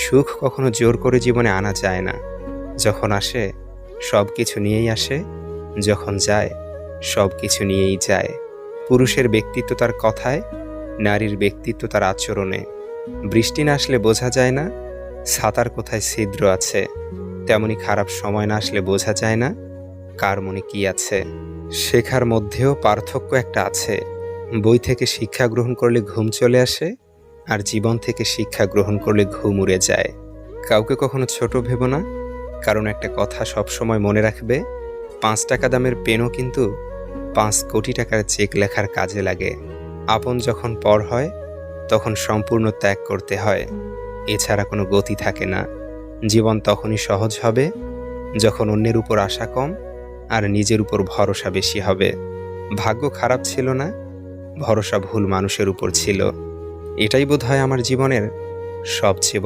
সুখ কখনো জোর করে জীবনে আনা যায় না। যখন আসে সব কিছু নিয়েই আসে, যখন যায় সব কিছু নিয়েই যায়। পুরুষের ব্যক্তিত্ব তার কথায়, নারীর ব্যক্তিত্ব তার আচরণে। বৃষ্টি না আসলে বোঝা যায় না ছাতার কোথায় ছিদ্র আছে, তেমনি খারাপ সময় না আসলে বোঝা যায় না কার মনে কি আছে। শেখার মধ্যেও পার্থক্য একটা আছে। বই থেকে শিক্ষা গ্রহণ করলে ঘুম চলে আসে, আর জীবন থেকে শিক্ষা গ্রহণ করলে ঘুম উড়ে যায়। কাউকে কখনো ছোট ভেবো না, কারণ একটা কথা সবসময় মনে রাখবে, ৫ টাকা দামের পেনও কিন্তু ৫ কোটি টাকার চেক লেখার কাজে লাগে। আপন যখন পর হয় তখন সম্পূর্ণ ত্যাগ করতে হয়, এছাড়া কোনো গতি থাকে না। জীবন তখনই সহজ হবে যখন অন্যের উপর আশা কম আর নিজের উপর ভরসা বেশি হবে। ভাগ্য খারাপ ছিল না, ভরসা ভুল মানুষের উপর ছিল। এটাই বোধহয় আমার জীবনের সবচেয়ে